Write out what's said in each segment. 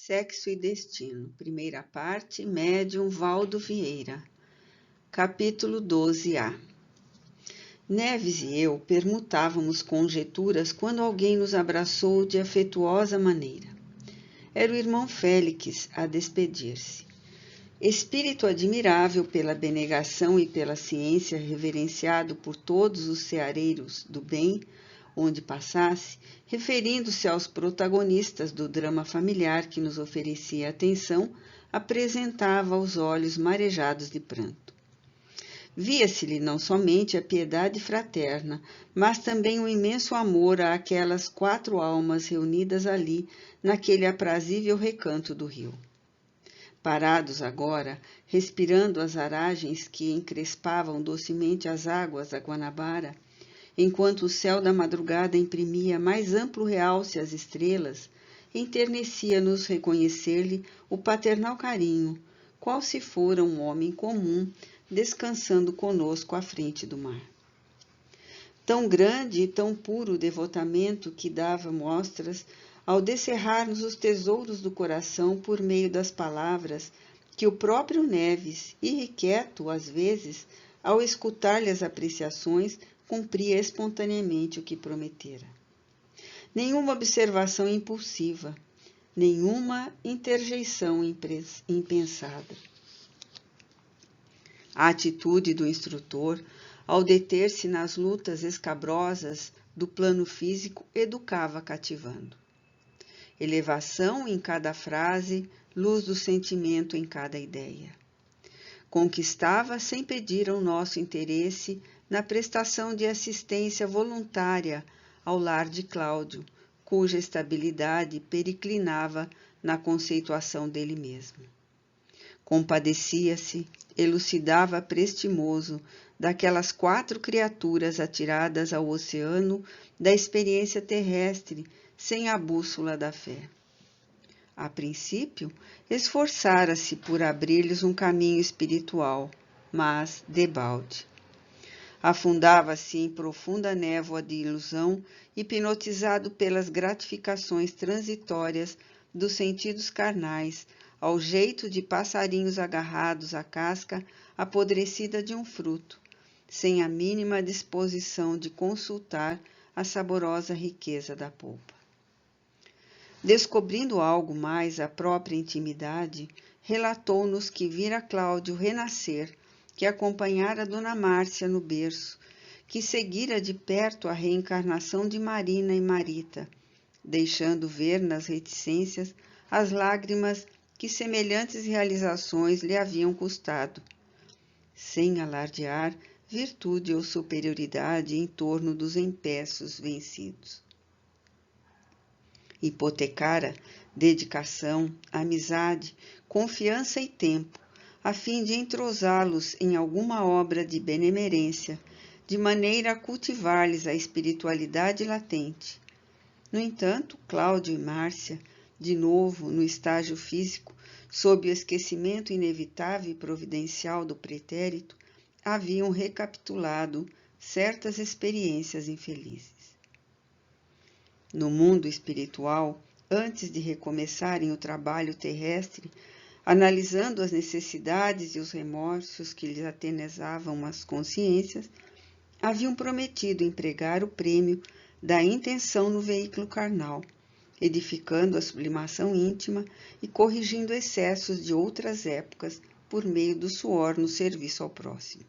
Sexo e Destino, primeira parte, Médium Valdo Vieira, capítulo 12A. Neves e eu permutávamos conjecturas quando alguém nos abraçou de afetuosa maneira. Era o irmão Félix a despedir-se. Espírito admirável pela abnegação e pela ciência, reverenciado por todos os ceareiros do bem, onde passasse, referindo-se aos protagonistas do drama familiar que nos oferecia atenção, apresentava os olhos marejados de pranto. Via-se-lhe não somente a piedade fraterna, mas também um imenso amor àquelas 4 almas reunidas ali, naquele aprazível recanto do rio. Parados agora, respirando as aragens que encrespavam docemente as águas da Guanabara, enquanto o céu da madrugada imprimia mais amplo realce às estrelas, enternecia-nos reconhecer-lhe o paternal carinho, qual se fora um homem comum, descansando conosco à frente do mar. Tão grande e tão puro o devotamento que dava mostras ao descerrar-nos os tesouros do coração por meio das palavras que o próprio Neves, irrequieto às vezes, ao escutar-lhe as apreciações, cumpria espontaneamente o que prometera. Nenhuma observação impulsiva, nenhuma interjeição impensada. A atitude do instrutor, ao deter-se nas lutas escabrosas do plano físico, educava cativando. Elevação em cada frase, luz do sentimento em cada ideia. Conquistava sem pedir o nosso interesse na prestação de assistência voluntária ao lar de Cláudio, cuja estabilidade periclinava na conceituação dele mesmo. Compadecia-se, elucidava prestimoso daquelas 4 criaturas atiradas ao oceano da experiência terrestre sem a bússola da fé. A princípio, esforçara-se por abrir-lhes um caminho espiritual, mas debalde. Afundava-se em profunda névoa de ilusão, hipnotizado pelas gratificações transitórias dos sentidos carnais, ao jeito de passarinhos agarrados à casca apodrecida de um fruto, sem a mínima disposição de consultar a saborosa riqueza da polpa. Descobrindo algo mais à própria intimidade, relatou-nos que vira Cláudio renascer, que acompanhara Dona Márcia no berço, que seguira de perto a reencarnação de Marina e Marita, deixando ver nas reticências as lágrimas que semelhantes realizações lhe haviam custado, sem alardear virtude ou superioridade em torno dos empeços vencidos. Hipotecara dedicação, amizade, confiança e tempo, a fim de entrosá-los em alguma obra de benemerência, de maneira a cultivar-lhes a espiritualidade latente. No entanto, Cláudio e Márcia, de novo no estágio físico, sob o esquecimento inevitável e providencial do pretérito, haviam recapitulado certas experiências infelizes. No mundo espiritual, antes de recomeçarem o trabalho terrestre, analisando as necessidades e os remorsos que lhes atenezavam as consciências, haviam prometido empregar o prêmio da intenção no veículo carnal, edificando a sublimação íntima e corrigindo excessos de outras épocas por meio do suor no serviço ao próximo.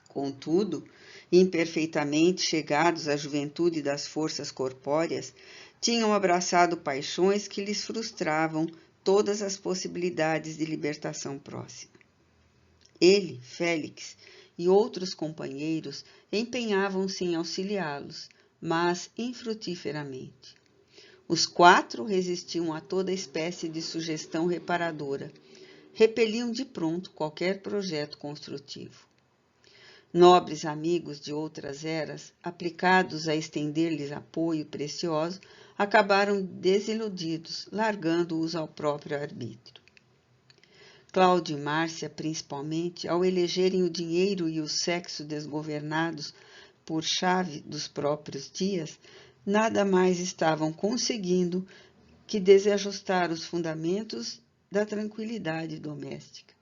Contudo, imperfeitamente chegados à juventude das forças corpóreas, tinham abraçado paixões que lhes frustravam todas as possibilidades de libertação próxima. Ele, Félix, e outros companheiros empenhavam-se em auxiliá-los, mas infrutíferamente. Os 4 resistiam a toda espécie de sugestão reparadora, repeliam de pronto qualquer projeto construtivo. Nobres amigos de outras eras, aplicados a estender-lhes apoio precioso, acabaram desiludidos, largando-os ao próprio arbítrio. Cláudio e Márcia, principalmente, ao elegerem o dinheiro e o sexo desgovernados por chave dos próprios dias, nada mais estavam conseguindo que desajustar os fundamentos da tranquilidade doméstica.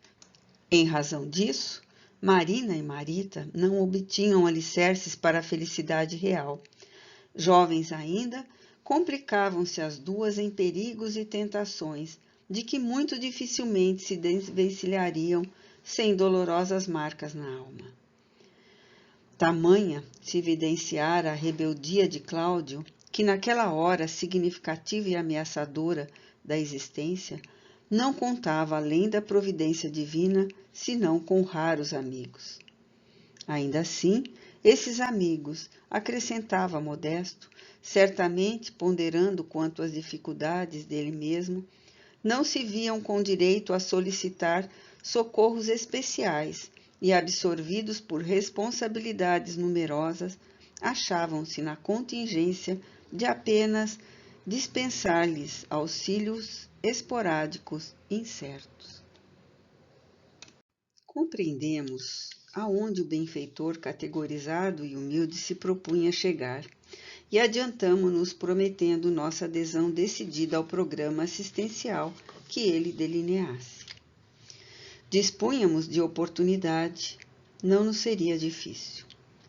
Em razão disso, Marina e Marita não obtinham alicerces para a felicidade real. Jovens ainda, complicavam-se as duas em perigos e tentações, de que muito dificilmente se desvencilhariam sem dolorosas marcas na alma. Tamanha se evidenciara a rebeldia de Cláudio, que naquela hora significativa e ameaçadora da existência, não contava além da providência divina, senão com raros amigos. Ainda assim, esses amigos, acrescentava Modesto, certamente ponderando quanto às dificuldades dele mesmo, não se viam com direito a solicitar socorros especiais e, absorvidos por responsabilidades numerosas, achavam-se na contingência de apenas dispensar-lhes auxílios esporádicos incertos. Compreendemos aonde o benfeitor categorizado e humilde se propunha chegar e adiantamo-nos prometendo nossa adesão decidida ao programa assistencial que ele delineasse. Dispunhamos de oportunidade, não nos seria difícil,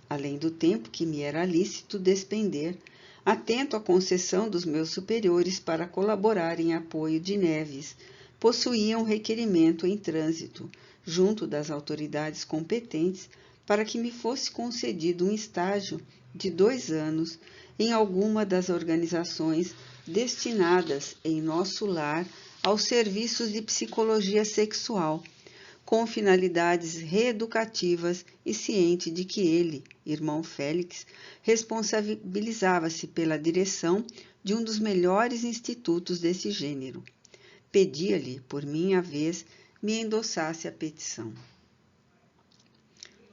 além do tempo que me era lícito despender, atento à concessão dos meus superiores para colaborar em apoio de Neves, possuía um requerimento em trânsito, junto das autoridades competentes, para que me fosse concedido um estágio de 2 anos em alguma das organizações destinadas em nosso lar aos serviços de psicologia sexual, com finalidades reeducativas e ciente de que ele, irmão Félix, responsabilizava-se pela direção de um dos melhores institutos desse gênero. Pedia-lhe, por minha vez, me endossasse a petição.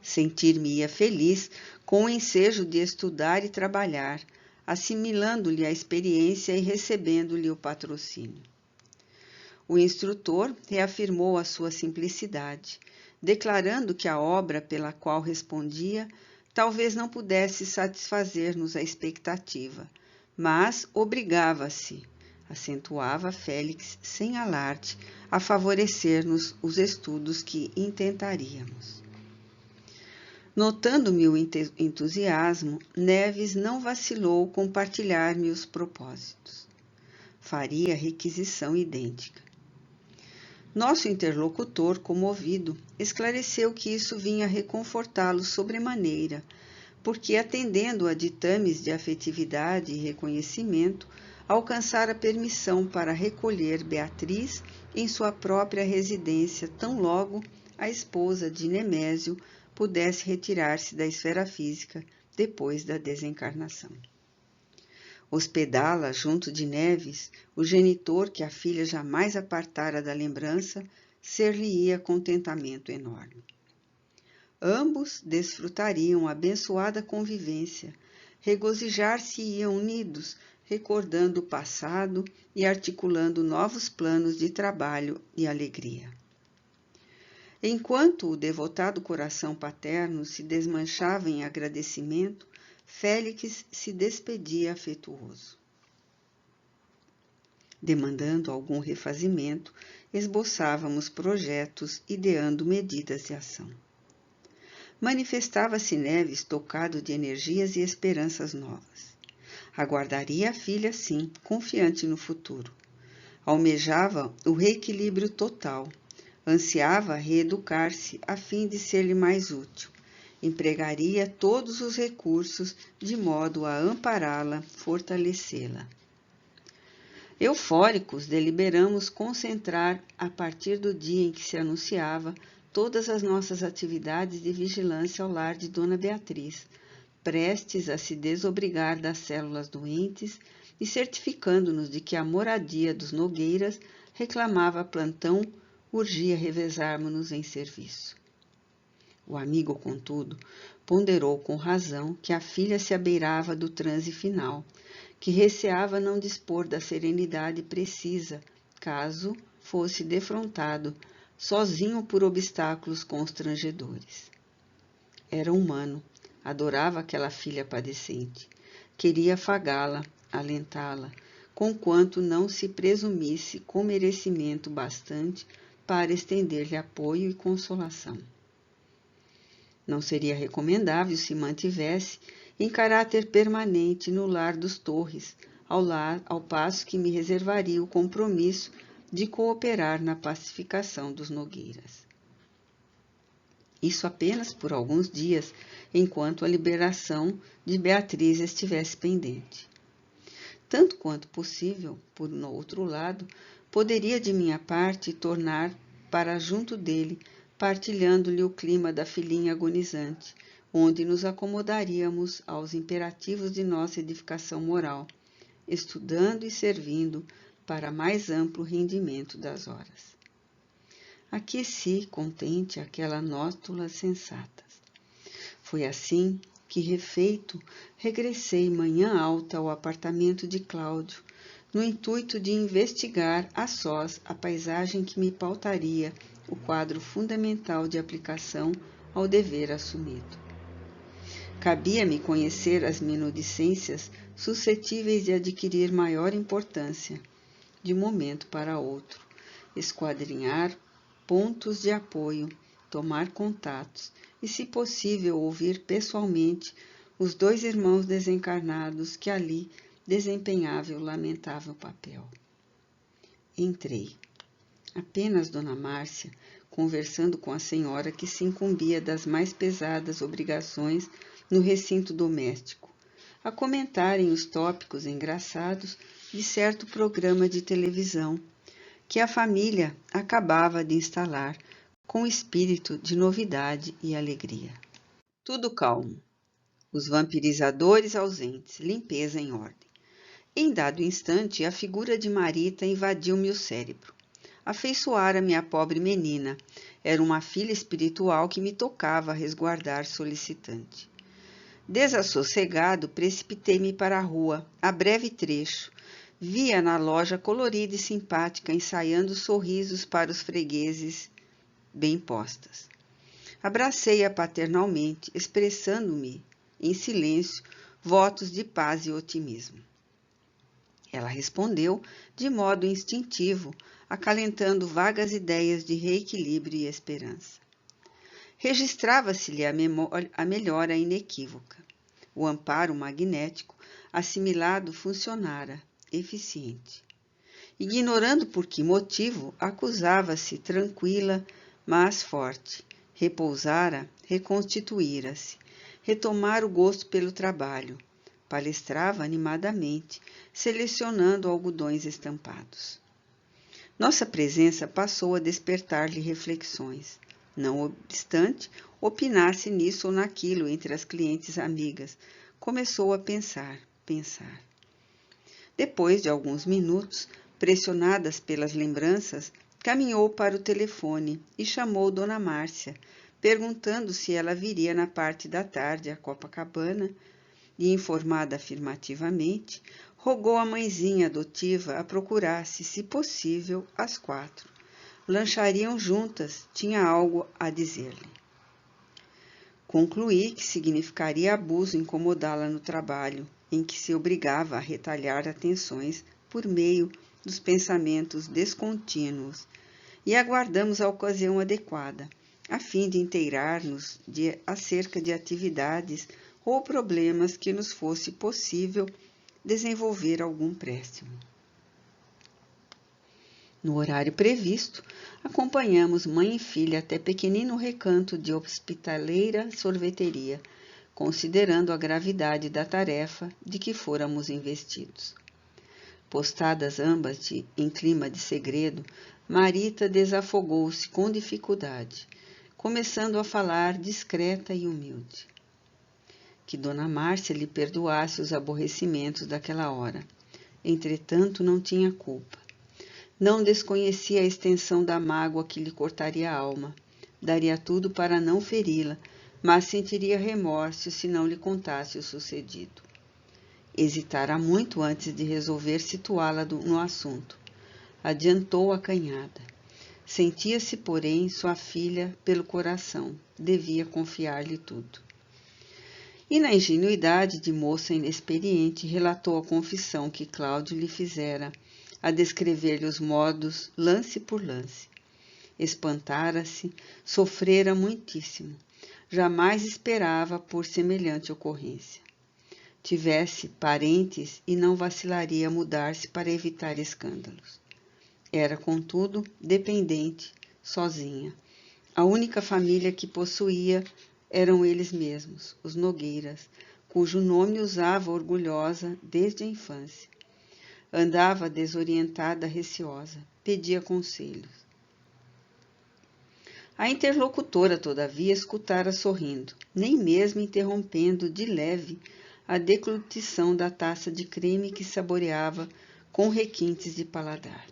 Sentir-me-ia feliz com o ensejo de estudar e trabalhar, assimilando-lhe a experiência e recebendo-lhe o patrocínio. O instrutor reafirmou a sua simplicidade, declarando que a obra pela qual respondia talvez não pudesse satisfazer-nos a expectativa, mas obrigava-se, acentuava Félix sem alarde, a favorecer-nos os estudos que intentaríamos. Notando-me o entusiasmo, Neves não vacilou compartilhar-me os propósitos. Faria requisição idêntica. Nosso interlocutor, comovido, esclareceu que isso vinha reconfortá-lo sobremaneira, porque, atendendo a ditames de afetividade e reconhecimento, alcançara permissão para recolher Beatriz em sua própria residência, tão logo a esposa de Nemésio pudesse retirar-se da esfera física depois da desencarnação. Hospedá-la junto de Neves, o genitor que a filha jamais apartara da lembrança, ser-lhe-ia contentamento enorme. Ambos desfrutariam abençoada convivência, regozijar-se-iam unidos, recordando o passado e articulando novos planos de trabalho e alegria. Enquanto o devotado coração paterno se desmanchava em agradecimento, Félix se despedia afetuoso. Demandando algum refazimento, esboçávamos projetos, ideando medidas de ação. Manifestava-se Neves tocado de energias e esperanças novas. Aguardaria a filha, sim, confiante no futuro. Almejava o reequilíbrio total. Ansiava reeducar-se a fim de ser-lhe mais útil. Empregaria todos os recursos de modo a ampará-la, fortalecê-la. Eufóricos, deliberamos concentrar, a partir do dia em que se anunciava, todas as nossas atividades de vigilância ao lar de Dona Beatriz, prestes a se desobrigar das células doentes e certificando-nos de que a moradia dos Nogueiras reclamava plantão, urgia revezarmos-nos em serviço. O amigo, contudo, ponderou com razão que a filha se abeirava do transe final, que receava não dispor da serenidade precisa, caso fosse defrontado, sozinho por obstáculos constrangedores. Era humano, adorava aquela filha padecente, queria afagá-la, alentá-la, conquanto não se presumisse com merecimento bastante para estender-lhe apoio e consolação. Não seria recomendável se mantivesse em caráter permanente no lar dos Torres, ao passo que me reservaria o compromisso de cooperar na pacificação dos Nogueiras. Isso apenas por alguns dias, enquanto a liberação de Beatriz estivesse pendente. Tanto quanto possível, por outro lado, poderia de minha parte tornar para junto dele, partilhando-lhe o clima da filhinha agonizante, onde nos acomodaríamos aos imperativos de nossa edificação moral, estudando e servindo para mais amplo rendimento das horas. Aqueci, contente, aquela nótula sensata. Foi assim que, refeito, regressei manhã alta ao apartamento de Cláudio, no intuito de investigar a sós a paisagem que me pautaria o quadro fundamental de aplicação ao dever assumido. Cabia-me conhecer as minudicências suscetíveis de adquirir maior importância, de um momento para outro, esquadrinhar pontos de apoio, tomar contatos e, se possível, ouvir pessoalmente os 2 irmãos desencarnados que ali desempenhavam o lamentável papel. Entrei. Apenas Dona Márcia, conversando com a senhora que se incumbia das mais pesadas obrigações no recinto doméstico, a comentarem os tópicos engraçados de certo programa de televisão que a família acabava de instalar com espírito de novidade e alegria. Tudo calmo. Os vampirizadores ausentes, limpeza em ordem. Em dado instante, a figura de Marita invadiu-me o cérebro. Afeiçoara-me a pobre menina. Era uma filha espiritual que me tocava a resguardar solicitante. Desassossegado, precipitei-me para a rua, a breve trecho. Via na loja colorida e simpática, ensaiando sorrisos para os fregueses bem postas. Abracei-a paternalmente, expressando-me, em silêncio, votos de paz e otimismo. Ela respondeu de modo instintivo, acalentando vagas ideias de reequilíbrio e esperança. Registrava-se-lhe a melhora inequívoca. O amparo magnético assimilado funcionara, eficiente. Ignorando por que motivo, acusava-se tranquila, mas forte. Repousara, reconstituíra-se, retomara o gosto pelo trabalho. Palestrava animadamente, selecionando algodões estampados. Nossa presença passou a despertar-lhe reflexões. Não obstante, opinasse nisso ou naquilo entre as clientes amigas. Começou a pensar. Depois de alguns minutos, pressionadas pelas lembranças, caminhou para o telefone e chamou Dona Márcia, perguntando se ela viria na parte da tarde a Copacabana, e, informada afirmativamente, rogou a mãezinha adotiva a procurar-se, se possível, às 4. Lanchariam juntas, tinha algo a dizer-lhe. Concluí que significaria abuso incomodá-la no trabalho, em que se obrigava a retalhar atenções por meio dos pensamentos descontínuos, e aguardamos a ocasião adequada, a fim de inteirar-nos acerca de atividades ou problemas que nos fosse possível desenvolver algum préstimo. No horário previsto, acompanhamos mãe e filha até pequenino recanto de hospitaleira sorveteria, considerando a gravidade da tarefa de que fôramos investidos. Postadas ambas em clima de segredo, Marita desafogou-se com dificuldade, começando a falar discreta e humilde. Que Dona Márcia lhe perdoasse os aborrecimentos daquela hora. Entretanto, não tinha culpa. Não desconhecia a extensão da mágoa que lhe cortaria a alma. Daria tudo para não feri-la, mas sentiria remorso se não lhe contasse o sucedido. Hesitara muito antes de resolver situá-la no assunto. Adiantou a canhada. Sentia-se, porém, sua filha pelo coração. Devia confiar-lhe tudo. e na ingenuidade de moça inexperiente relatou a confissão que Cláudio lhe fizera, a descrever-lhe os modos lance por lance. Espantara-se, sofrera muitíssimo. Jamais esperava por semelhante ocorrência. Tivesse parentes e não vacilaria a mudar-se para evitar escândalos. Era, contudo, dependente, sozinha. A única família que possuía eram eles mesmos, os Nogueiras, cujo nome usava orgulhosa desde a infância. Andava desorientada, receosa, pedia conselhos. A interlocutora, todavia, escutara sorrindo, nem mesmo interrompendo de leve a deglutição da taça de creme que saboreava com requintes de paladar.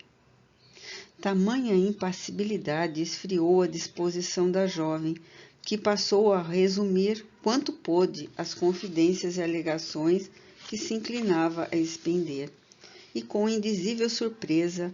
Tamanha impassibilidade esfriou a disposição da jovem, que passou a resumir quanto pôde as confidências e alegações que se inclinava a expender, e com indizível surpresa,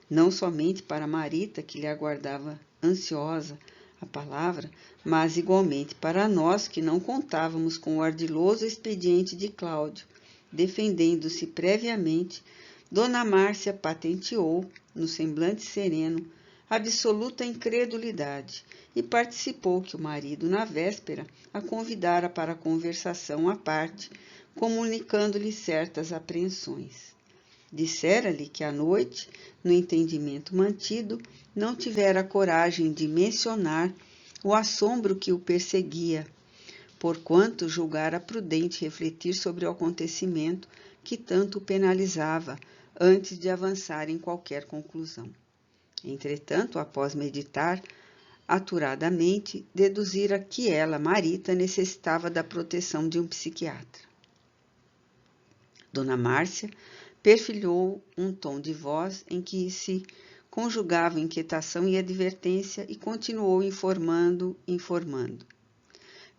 não somente para Marita, que lhe aguardava ansiosa a palavra, mas igualmente para nós que não contávamos com o ardiloso expediente de Cláudio, defendendo-se previamente, Dona Márcia patenteou, no semblante sereno, absoluta incredulidade e participou que o marido, na véspera, a convidara para conversação à parte, comunicando-lhe certas apreensões. Dissera-lhe que à noite, no entendimento mantido, não tivera coragem de mencionar o assombro que o perseguia, porquanto julgara prudente refletir sobre o acontecimento que tanto o penalizava antes de avançar em qualquer conclusão. Entretanto, após meditar aturadamente, deduzira que ela, Marita, necessitava da proteção de um psiquiatra. Dona Márcia perfilhou um tom de voz em que se conjugavam inquietação e advertência e continuou informando.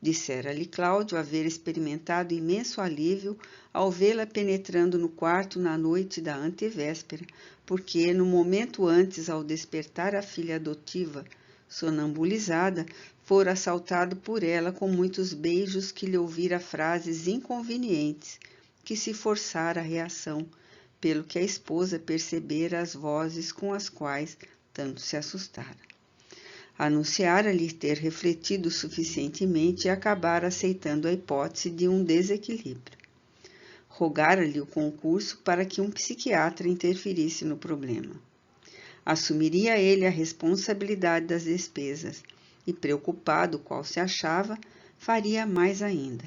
Dissera-lhe Cláudio haver experimentado imenso alívio ao vê-la penetrando no quarto na noite da antevéspera, porque, no momento antes, ao despertar a filha adotiva, sonambulizada, fora assaltado por ela com muitos beijos que lhe ouvira frases inconvenientes, que se forçara a reação, pelo que a esposa percebera as vozes com as quais tanto se assustara. Anunciara-lhe ter refletido suficientemente e acabara aceitando a hipótese de um desequilíbrio. Rogara-lhe o concurso para que um psiquiatra interferisse no problema. Assumiria ele a responsabilidade das despesas e, preocupado qual se achava, faria mais ainda.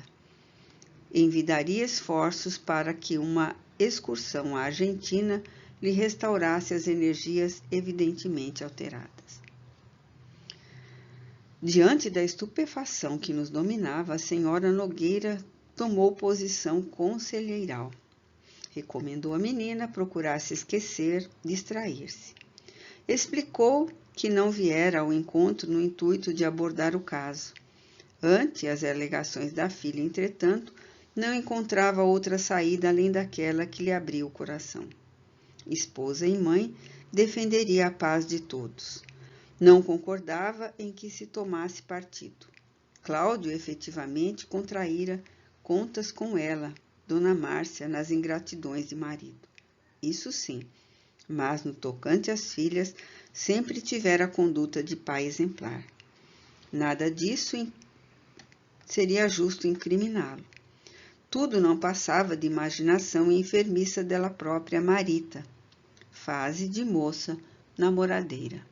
Envidaria esforços para que uma excursão à Argentina lhe restaurasse as energias evidentemente alteradas. Diante da estupefação que nos dominava, a senhora Nogueira tomou posição conselheiral. Recomendou à menina procurar se esquecer, distrair-se. Explicou que não viera ao encontro no intuito de abordar o caso. Ante as alegações da filha, entretanto, não encontrava outra saída além daquela que lhe abria o coração. Esposa e mãe, defenderia a paz de todos. Não concordava em que se tomasse partido. Cláudio, efetivamente, contraíra contas com ela, Dona Márcia, nas ingratidões de marido. Isso sim, mas no tocante às filhas, sempre tivera a conduta de pai exemplar. Nada disso seria justo incriminá-lo. Tudo não passava de imaginação enfermiça dela própria Marita, fase de moça namoradeira.